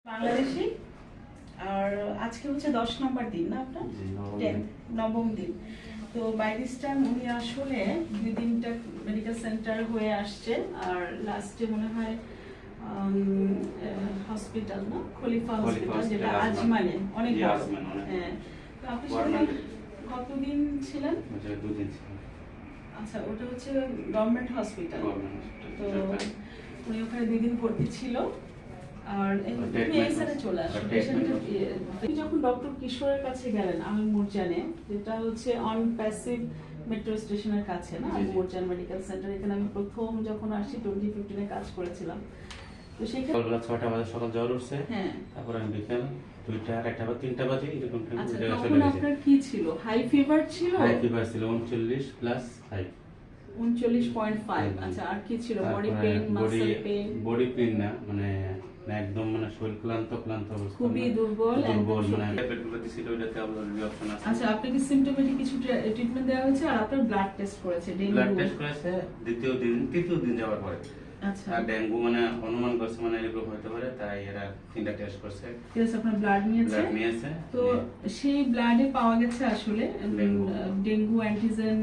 বাংলাদেশি। আর আজকে হচ্ছে 10 নম্বর দিন না আপনার, নবম দিন। তো বাই দিস টাইম উনি আসলে 2 দিনটা মেডিকেল সেন্টার হয়ে আসছে, আর লাস্টে মনে হয় হসপিটাল না, খলিফা হসপিটাল, যেটা আজমানে অনেক বড়। হ্যাঁ, তো আপনি সেখানে কতদিন ছিলেন? 2 দিন ছিলাম। আচ্ছা, ওটা হচ্ছে গভর্নমেন্ট হসপিটাল। তো উনি ওখানে 2 দিন ভর্তি ছিল। আর তুমি এই সাইডে চলে আসো। তুমি যখন ডক্টর কিশোরের কাছে গেলেন আল মুরজানে, যেটা হচ্ছে অন প্যাসিভ মেট্রো স্টেশনের কাছে না, আল মুরজান মেডিকেল সেন্টার, এখানে আমি প্রথম যখন আসি 2015 এ কাজ করেছিলাম। তো সেখানে সকাল 6টা বাজে সকাল জ্বর উঠছে। হ্যাঁ, তারপর আমি বিকেল 2টা 1টা বা 3টা বাজে এরকম টাইমে আচ্ছা, চলে তখন আপনার কি ছিল? হাই ফিভার ছিল? হাই ফিভার ছিল 39+5। 39.5। আচ্ছা, আর কি ছিল? Body pain, muscle pain? Body pain না, মানে একদম মানে শরীর ক্লান্ত অবস্থা, খুবই দুর্বল মানে পেটগুলো দিছিল, ওইটাতে অলরেডি অপশন আছে। আচ্ছা, আপনাকে সিম্পটোমেটিক কিছু ট্রিটমেন্ট দেওয়া হয়েছে, আর আপনার ব্লাড টেস্ট করেছে, ডেঙ্গু ব্লাড টেস্ট করেছে তৃতীয় দিন যাওয়ার পরে। আচ্ছা, আর ডেঙ্গু মানে অনুমান করছে মানে এরকম হতে পারে, তাই এরা 3টা টেস্ট করছে। ঠিক আছে, আপনার ব্লাড নিয়েছে। তো সেই ব্লাডে পাওয়া গেছে আসলে ডেঙ্গু অ্যান্টিজেন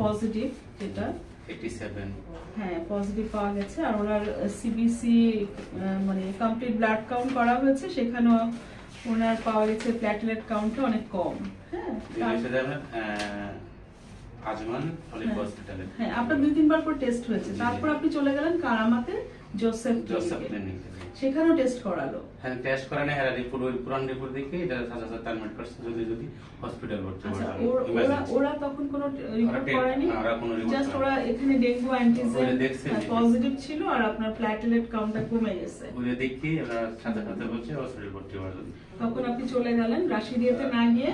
পজিটিভ, যেটা 87। হ্যাঁ, পজিটিভ পাওয়া গেছে। আর ওনার সিবিসি মানে কমপ্লিট ব্লাড কাউন্ট করা হয়েছে, সেখানেও ওনার পাওয়া গেছে প্ল্যাটলেট কাউন্টটা অনেক কম। হ্যাঁ, আজমান খলিফা হসপিটালে। হ্যাঁ, আপনার 2-3 বার করে টেস্ট হয়েছে। তারপর আপনি চলে গেলেন কারামাতে জোসেফ ক্লিনিকে, সেখানেও টেস্ট করালো। হ্যাঁ, টেস্ট করানো হ্যাঁ, পুরান রিপোর্ট দেখে এটা সাজা টার্মিনেট করছে, যদি হসপিটাল ভর্তি আচ্ছা, করা। ওরা তখন কোনো রিপোর্ট করেনি, ওরা কোনো রিপোর্ট জাস্ট ওরা এখানে ডেঙ্গু অ্যান্টিজেন পজিটিভ ছিল, আর আপনার প্ল্যাটলেট কাউন্টটা কমে গেছে। ওরা দেখি ওরা সাথে বলছে হসপিটাল ভর্তি করার জন্য। তখন আপনি চলে গেলেন রাশিদিয়াতে না গিয়ে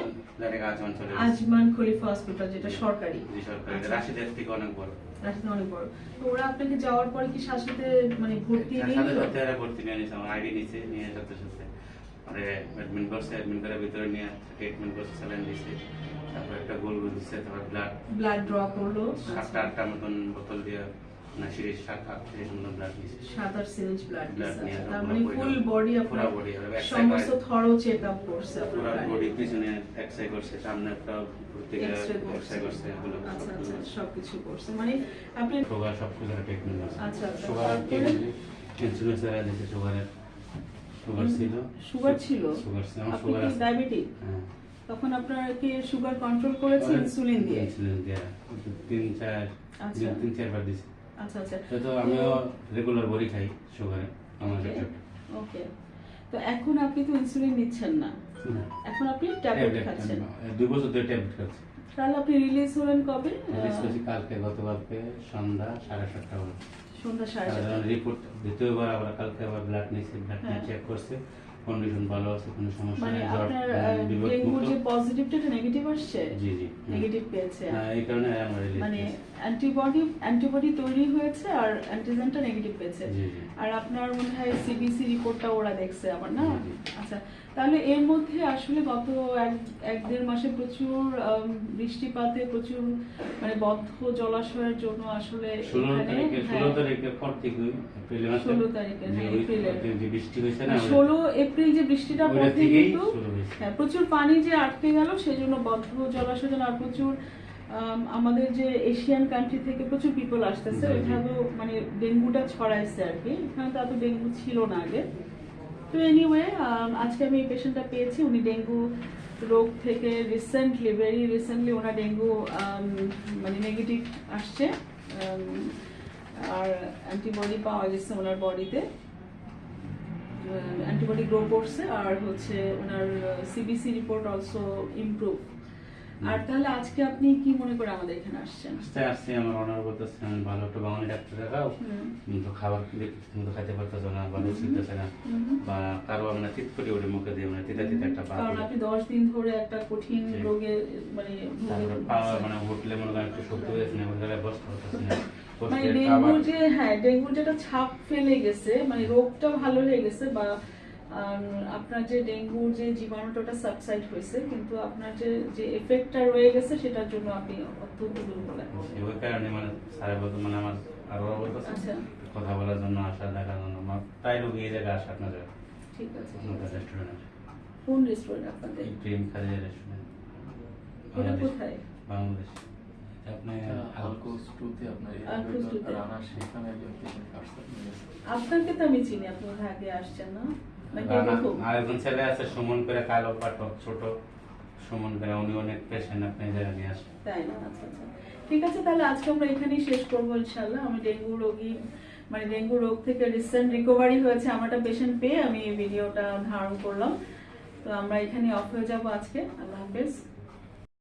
আজমান চলে গেছে, আজমান খলিফা হসপিটাল, যেটা সরকারি। জি, সরকারি। রাশিদিয়া থেকে অনেক বড়। রাশিদিয়া অনেক বড়। তো ওরা আপনাকে যাওয়ার পরে কি সাথে সাথে মানে ভর্তি নিয়ে নিল? সাথে এরা ভর্তি নিয়ে নিয়েছে, আমার আইডি নিচে নিয়ে সাথে আরে অ্যাডমিট করছে, অ্যাডমিট করার ভিতরে নিয়ে ট্রিটমেন্ট করছে, স্যালাইন দিয়েছে, তারপর একটা গোলগোল দিচ্ছে, তারপর ব্লাড ড্র করলো 7-8টা মতন বোতল দিয়ে, না সিরিজ 7-8 সিরিজ মতন ব্লাড দিয়েছে। 7-8 সিরিজ ব্লাড দিয়েছে। তার মানে ফুল বডি আপনার সমস্ত থরো চেকআপ করছে, পুরো বডি পিছনে এক্সরে করছে, সামনে একটা থেকে এক্সরে করছে, এগুলো আচ্ছা আচ্ছা সবকিছু করছে। মানে আপনি সুগার সবকিছু ট্রিটমেন্ট করছে। আচ্ছা, সুগার কি ইনসুলিন স্যার দিয়েছে, সুগার ছিল, আমার সুগার আছে, ডায়াবেটিক। হ্যাঁ, তখন আপনার কি সুগার কন্ট্রোল করেছে ইনসুলিন দিয়ে? ইনসুলিন দিয়ে 3-4 বার দিয়েছে। আচ্ছা আচ্ছা, তো আমিও রেগুলার বড়ি খাই সুগারে, আমার ওকে। তো এখন আপনি তো ইনসুলিন নিচ্ছেন না, এখন আপনি ট্যাবলেট খাচ্ছেন। 2 বছর ধরে ট্যাবলেট খাচ্ছি। তাহলে আপনি রিলিজ হলেন কবে? রিলিজ করেছি গতকালকে সন্ধ্যা 7:30টা বাজে। সন্ধ্যা 7:30। রিপোর্ট দ্বিতীয়বার আবার কালকে আবার ব্লাড নিয়েছে, ব্লাড চেক করছে, কন্ডিশন ভালো আছে, কোনো সমস্যা নেই। জ্বর ডেঙ্গুর যে পজিটিভটা এটা নেগেটিভ আসছে? জি জি, নেগেটিভ পেয়েছে। এই কারণে আমরা রিলিজ মানে অ্যান্টিবডি তৈরি হয়েছে আর অ্যান্টিজেনটা নেগেটিভ পেয়েছে। আর আপনার মনে হয় সিবিসি রিপোর্টটা ওরা দেখছে আবার না? আচ্ছা, তাহলে এর মধ্যে আসলে গত 1-1.5 মাসে প্রচুর বৃষ্টিপাতে, প্রচুর মানে বদ্ধ জলাশয়ের জন্য আসলে 16 তারিখের পর থেকে 16 তারিখে যে বৃষ্টি হয়েছে না, 16 এপ্রিল যে বৃষ্টিটা পড়তে কিন্তু হ্যাঁ প্রচুর পানি যে আটকে গেল, সেজন্য বদ্ধ জলাশয়, আর প্রচুর আমাদের যে এশিয়ান কান্ট্রি থেকে প্রচুর পিপল আসতেছে, ওইভাবেও মানে ডেঙ্গুটা ছড়াইছে আর কি। এখানে তো এত ডেঙ্গু ছিল না আগে। তো এনিওয়ে, আজকে আমি এই পেশেন্টটা পেয়েছি, উনি ডেঙ্গু রোগ থেকে ভেরি রিসেন্টলি ওনার ডেঙ্গু মানে নেগেটিভ আসছে, আর অ্যান্টিবডি পাওয়া গেছে ওনার বডিতে, অ্যান্টিবডি গ্রো করছে, আর হচ্ছে ওনার সিবিসি রিপোর্ট অলসো ইমপ্রুভ। আর তাহলে আজকে আপনি কি মনে করে আমাদের এখানে আসছেন? আসছে আমার অনার বলতেছে আমি ভালো একটা বাঙালি ডাক্তার দেখাও, কিন্তু খাবার কিন্তু খাইতে পারতেছে না, ভালো ছিলতেছে না, বা কারো আমরা তিত করে ওরে মুখে দিয়ে মানে তিতা একটা পা, কারণ আপনি 10 দিন ধরে একটা কঠিন রোগে মানে মানে হোটেলে মনে করেন একটু শক্তি হয়েছে না, ওই জায়গায় বসতে পারতেছে না। মানে ডেঙ্গুর যেটা ছাপ ফেলে গেছে, মানে রোগটা ভালো হয়ে গেছে, বা আপনার যে ডেঙ্গুর যে জীবাণুটা সাবসাইড হয়েছে, কিন্তু আপনার যে এফেক্টটা রয়ে গেছে সেটার জন্য আপনি অত্যন্ত দুর্বল। ওই কারণে মানে স্যার বলতো মানে আমার আরো বলতেছে কথা বলার জন্য, আসা দেখার জন্য, প্রায় রোগী এই জায়গায় আসা আপনার ঠিক আছে। আপনাদের রেস্টুরেন্ট কোন রেস্টুরেন্ট আপনাদের? প্রেম খালিয়া রেস্টুরেন্ট। এটা কোথায়? বাংলাদেশ। আপনি আলকোস 2 তে আপনার আলকোস 2 তে। রানা সেখানে একজন পেশেন্ট আসছে নিয়ে গেছে। আপনাকে তো আমি চিনি, আপনি আগে আসছেন না নাকি এরকম? আরেকজন ছেলে আছে সুমন করে, কালো পাঠক, ছোট সুমন করে, উনি অনেক পেশেন্ট আপনি যারা নিয়ে আসেন। তাই না? আচ্ছা আচ্ছা, ঠিক আছে, তাহলে আজকে আমরা এখানেই শেষ করবো ইনশাল্লাহ। আমি ডেঙ্গু রোগী, মানে ডেঙ্গু রোগ থেকে রিসেন্ট রিকভারি হয়েছে আমার একটা পেশেন্ট পেয়ে আমি এই ভিডিওটা ধারণ করলাম। তো আমরা এখানে অফ হয়ে যাবো আজকে। আল্লাহ হাফেজ।